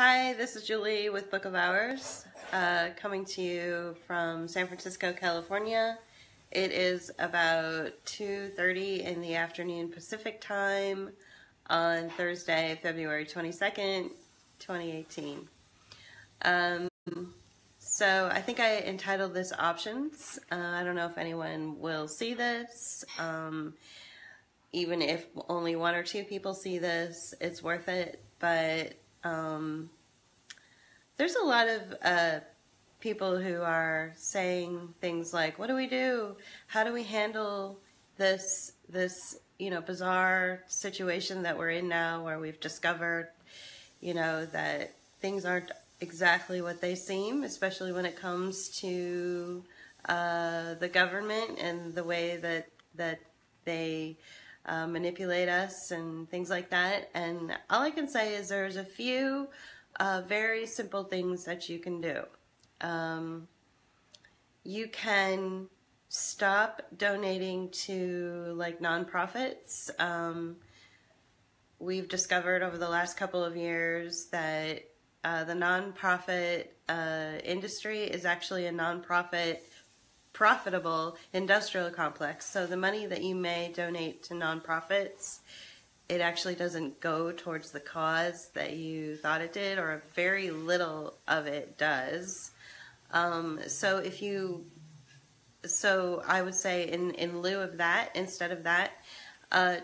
Hi, this is Julie with Book of Hours, coming to you from San Francisco, California. It is about 2:30 in the afternoon Pacific time on Thursday, February 22nd, 2018. So I think I entitled this Options. I don't know if anyone will see this. Even if only one or two people see this, it's worth it. But there's a lot of people who are saying things like, "What do we do? How do we handle this bizarre situation that we're in now, where we've discovered, that things aren't exactly what they seem, especially when it comes to the government and the way that they manipulate us and things like that." And all I can say is there's a few very simple things that you can do. You can stop donating to nonprofits. We've discovered over the last couple of years that the nonprofit industry is actually a nonprofit profitable industrial complex. So the money that you may donate to nonprofits, it actually doesn't go towards the cause that you thought it did, or very little of it does. So I would say in lieu of that, instead of that,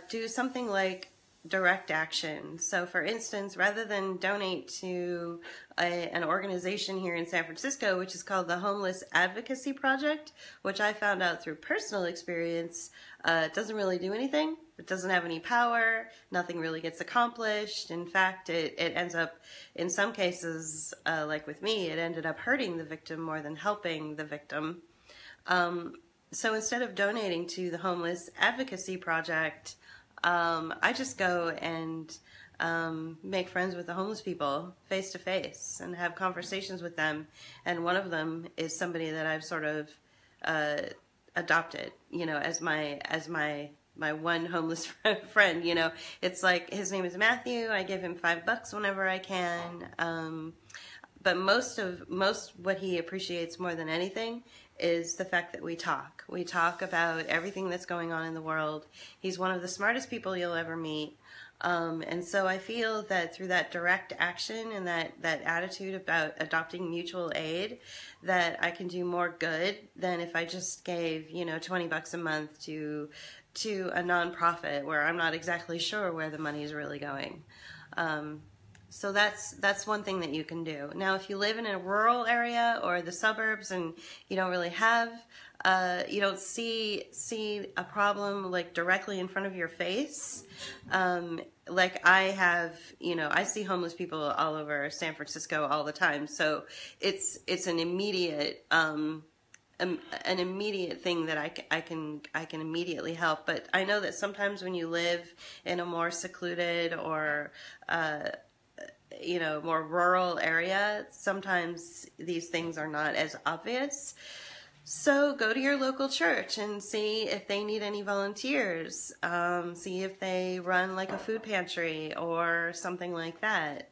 do something like direct action. So for instance, rather than donate to an organization here in San Francisco, which is called the Homeless Advocacy Project, which I found out through personal experience, doesn't really do anything. It doesn't have any power. Nothing really gets accomplished. In fact, it ends up, in some cases, like with me, it ended up hurting the victim more than helping the victim. So instead of donating to the Homeless Advocacy Project, I just go and make friends with the homeless people face to face and have conversations with them. And one of them is somebody that I've sort of adopted, as my one homeless friend. It's like, his name is Matthew. I give him $5 whenever I can. But most what he appreciates more than anything is the fact that we talk. We talk about everything that's going on in the world. He's one of the smartest people you'll ever meet. And so I feel that through that direct action and that attitude about adopting mutual aid, that I can do more good than if I just gave, $20 a month to a nonprofit where I'm not exactly sure where the money is really going. So that's one thing that you can do. Now, if you live in a rural area or the suburbs and you don't really have, you don't see a problem directly in front of your face, like I have, I see homeless people all over San Francisco all the time. So it's an immediate thing that I can immediately help. But I know that sometimes when you live in a more secluded or more rural area, sometimes these things are not as obvious. So go to your local church and see if they need any volunteers. See if they run a food pantry or something like that.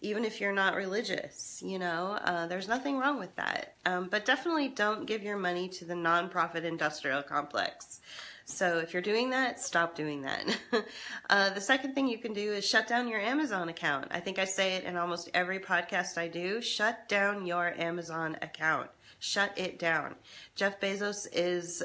Even if you're not religious, there's nothing wrong with that. But definitely don't give your money to the nonprofit industrial complex. So if you're doing that, stop doing that. The second thing you can do is shut down your Amazon account. I think I say it in almost every podcast I do. Shut down your Amazon account. Shut it down. Jeff Bezos is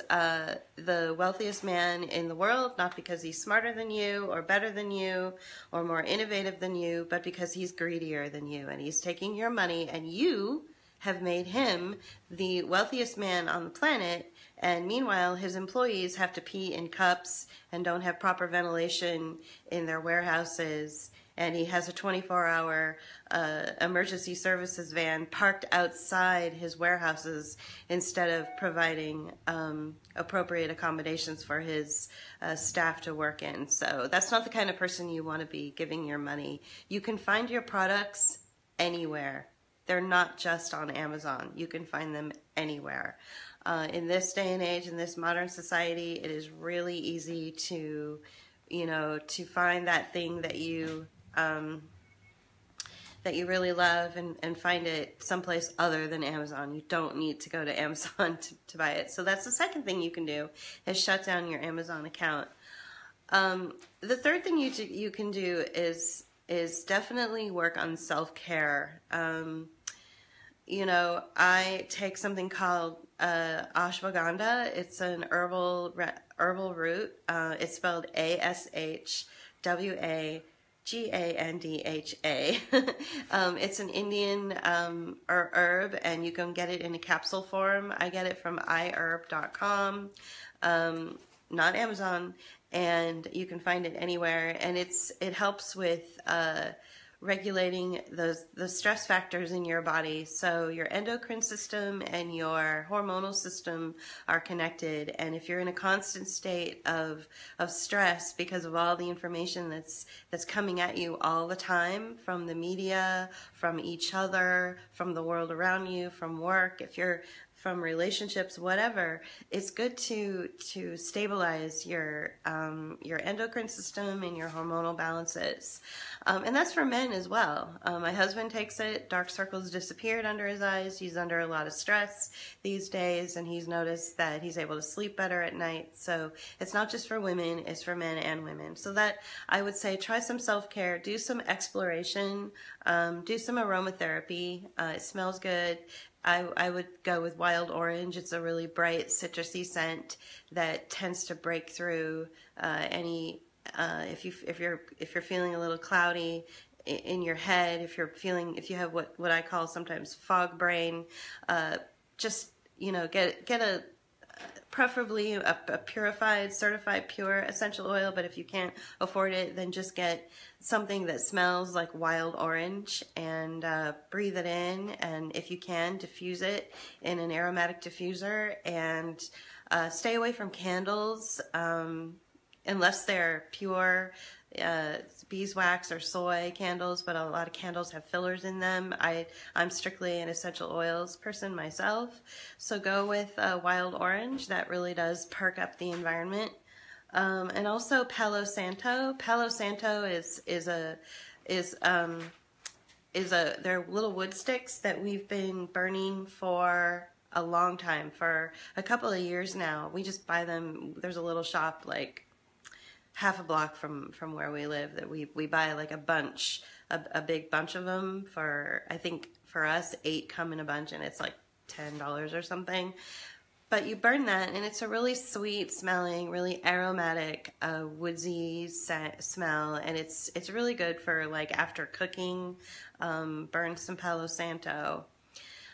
the wealthiest man in the world, not because he's smarter than you or better than you or more innovative than you, but because he's greedier than you, and he's taking your money, and you have made him the wealthiest man on the planet. And meanwhile, his employees have to pee in cups and don't have proper ventilation in their warehouses. And he has a 24-hour emergency services van parked outside his warehouses instead of providing appropriate accommodations for his staff to work in. So that's not the kind of person you want to be giving your money. You can find your products anywhere. They're not just on Amazon. You can find them anywhere. In this day and age, in this modern society, it is really easy to find that thing that you that you really love and find it someplace other than Amazon. You don't need to go to Amazon to buy it. So that's the second thing you can do, is shut down your Amazon account. The third thing you can do is definitely work on self-care. You know, I take something called ashwagandha. It's an herbal root. It's spelled ASHWAGANDHA. It's an Indian herb, and you can get it in a capsule form. I get it from iherb.com, not Amazon, and you can find it anywhere. And it helps with regulating the stress factors in your body. So your endocrine system and your hormonal system are connected. And if you're in a constant state of stress because of all the information that's coming at you all the time from the media, from each other, from the world around you, from work, if you're from relationships, whatever, it's good to stabilize your endocrine system and your hormonal balances. And that's for men as well. My husband takes it. Dark circles disappeared under his eyes. He's under a lot of stress these days, and he's noticed that he's able to sleep better at night. So it's not just for women, it's for men and women. So that, I would say, try some self-care, do some exploration, do some aromatherapy. It smells good. I would go with wild orange. It's a really bright citrusy scent that tends to break through any if you're feeling a little cloudy in your head, if you have what I call sometimes fog brain, just, you know, get a preferably a purified, certified pure essential oil, but if you can't afford it, then just get something that smells like wild orange and breathe it in, and if you can, diffuse it in an aromatic diffuser, and stay away from candles unless they're pure beeswax or soy candles, but a lot of candles have fillers in them. I'm strictly an essential oils person myself, so go with wild orange. That really does perk up the environment. And also Palo Santo. Palo Santo they're little wood sticks that we've been burning for a long time, for a couple of years now. We just buy them. There's a little shop like half a block from where we live that we buy like a bunch, a big bunch of them for, I think for us 8 come in a bunch, and it's like $10 or something. But you burn that, and it's a really sweet smelling, really aromatic, woodsy smell, and it's really good for like after cooking. Burn some Palo Santo,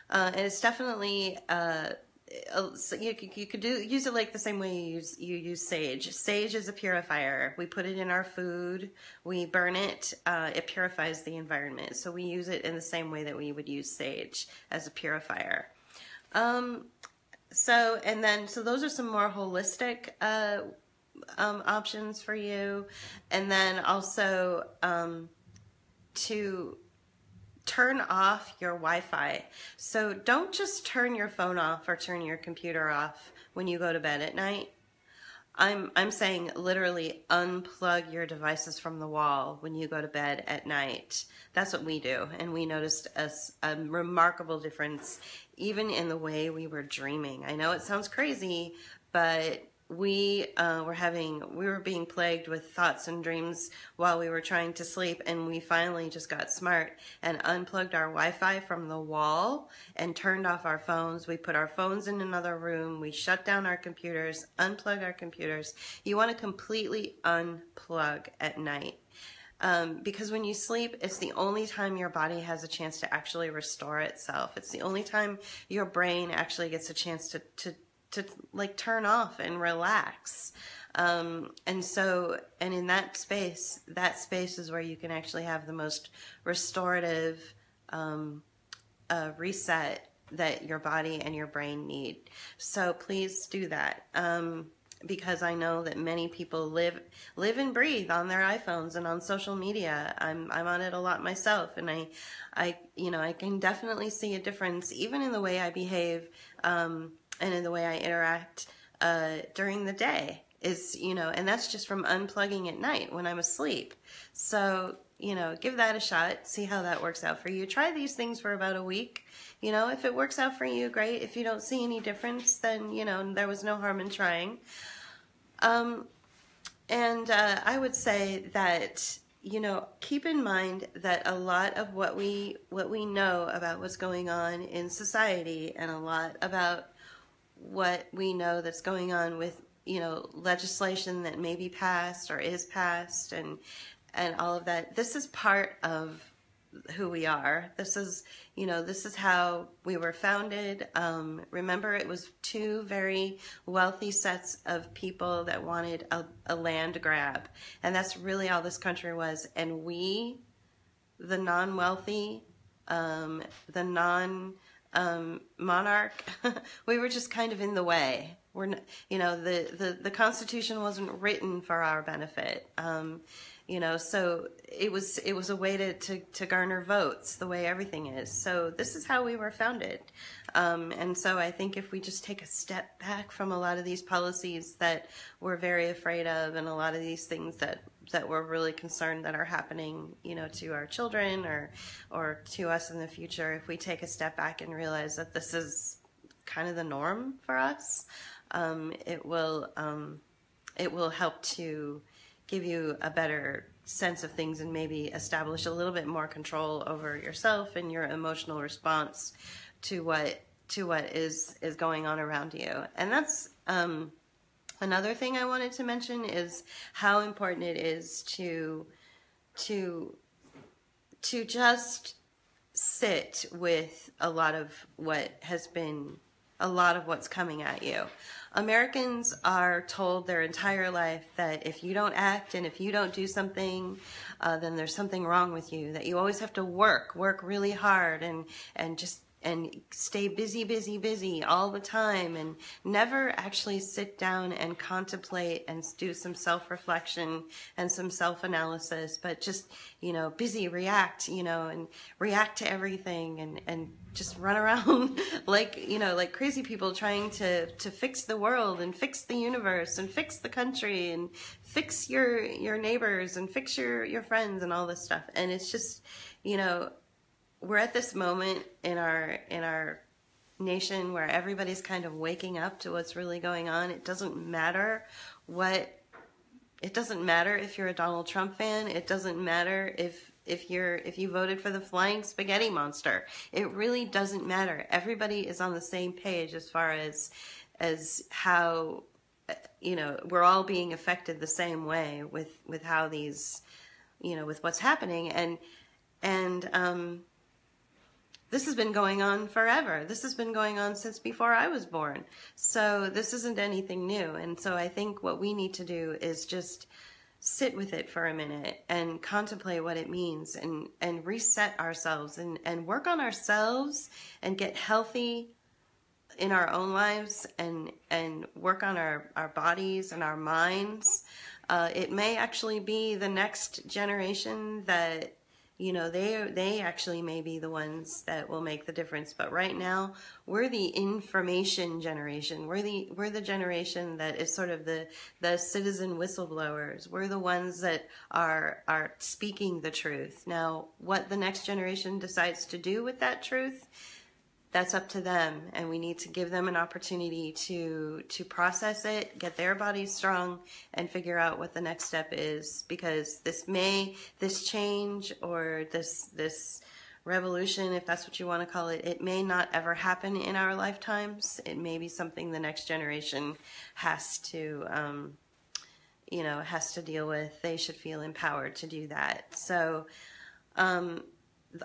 and it's definitely so you could use it like the same way you use sage. Sage is a purifier. We put it in our food, we burn it, it purifies the environment. So we use it in the same way that we would use sage as a purifier. So those are some more holistic options for you. And then also to turn off your Wi-Fi. So don't just turn your phone off or turn your computer off when you go to bed at night. I'm saying literally unplug your devices from the wall when you go to bed at night. That's what we do, and we noticed a remarkable difference even in the way we were dreaming. I know it sounds crazy, but we were being plagued with thoughts and dreams while we were trying to sleep, and we finally just got smart and unplugged our Wi-Fi from the wall and turned off our phones. We put our phones in another room. We shut down our computers, unplug our computers. You want to completely unplug at night. Because when you sleep, it's the only time your body has a chance to actually restore itself. It's the only time your brain actually gets a chance to like turn off and relax. And in that space is where you can actually have the most restorative reset that your body and your brain need. So please do that. Because I know that many people live and breathe on their iPhones and on social media. I'm on it a lot myself, and I can definitely see a difference even in the way I behave, and in the way I interact during the day, and that's just from unplugging at night when I'm asleep. So give that a shot, see how that works out for you. Try these things for about a week. If it works out for you, great. If you don't see any difference, then, there was no harm in trying. And I would say that, keep in mind that a lot of what we know about what's going on in society, and a lot about what we know that's going on with, legislation that may be passed or is passed, and all of that, this is part of who we are. This is how we were founded. Remember, it was two very wealthy sets of people that wanted a land grab, and that's really all this country was. And we, the non-wealthy, the non-monarch, we were just kind of in the way. We're not, the Constitution wasn't written for our benefit. So it was a way to garner votes, the way everything is. So this is how we were founded. And so I think if we just take a step back from a lot of these policies that we're very afraid of, and a lot of these things that we're really concerned that are happening, to our children or to us in the future, if we take a step back and realize that this is kind of the norm for us, it will help to give you a better sense of things, and maybe establish a little bit more control over yourself and your emotional response to what is going on around you. And that's another thing I wanted to mention, is how important it is to just sit with a lot of what's coming at you. Americans are told their entire life that if you don't act and if you don't do something, then there's something wrong with you, that you always have to work really hard and stay busy all the time, and never actually sit down and contemplate and do some self-reflection and some self-analysis, but just, busy react, and react to everything, and just run around like crazy people, trying to fix the world and fix the universe and fix the country and fix your neighbors and fix your friends and all this stuff. And it's just, we're at this moment in our nation where everybody's kind of waking up to what's really going on. It doesn't matter if you're a Donald Trump fan. It doesn't matter if you voted for the flying spaghetti monster. It really doesn't matter. Everybody is on the same page as far as how, we're all being affected the same way with how these, with what's happening. And this has been going on forever. This has been going on since before I was born. So this isn't anything new. And so I think what we need to do is just sit with it for a minute and contemplate what it means, and reset ourselves, and work on ourselves, and get healthy in our own lives, and work on our bodies and our minds. It may actually be the next generation that, they actually may be the ones that will make the difference. But right now, we're the information generation. We're the generation that is sort of the citizen whistleblowers. We're the ones that are speaking the truth. Now, what the next generation decides to do with that truth, that's up to them, and we need to give them an opportunity to process it, get their bodies strong, and figure out what the next step is. Because this change, or this revolution, if that's what you want to call it, it may not ever happen in our lifetimes. It may be something the next generation has to deal with. They should feel empowered to do that. So,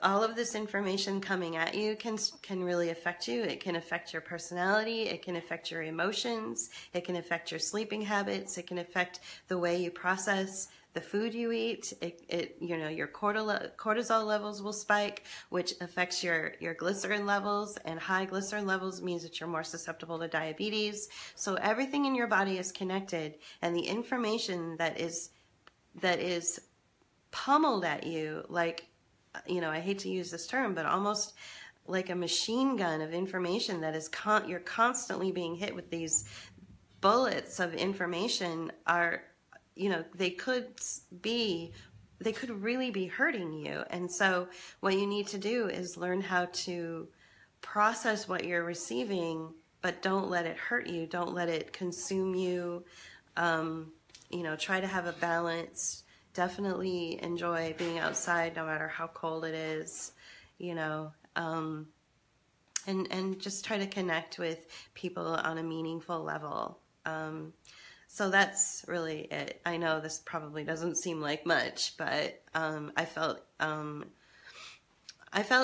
all of this information coming at you can really affect you. It can affect your personality. It can affect your emotions. It can affect your sleeping habits. It can affect the way you process the food you eat. Your cortisol levels will spike, which affects your glycerin levels, and high glycerin levels means that you're more susceptible to diabetes. So everything in your body is connected, and the information that is pummeled at you, like, I hate to use this term, but almost like a machine gun of information that is you're constantly being hit with these bullets of information, are, they could be they could really be hurting you. And so what you need to do is learn how to process what you're receiving, but don't let it hurt you. Don't let it consume you. You know, try to have a balance. Definitely enjoy being outside no matter how cold it is, you know, and just try to connect with people on a meaningful level. So that's really it. I know this probably doesn't seem like much, but I felt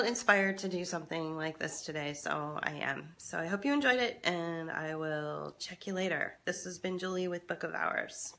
inspired to do something like this today, so I am. So I hope you enjoyed it, and I will check you later. This has been Julie with Book of Hours.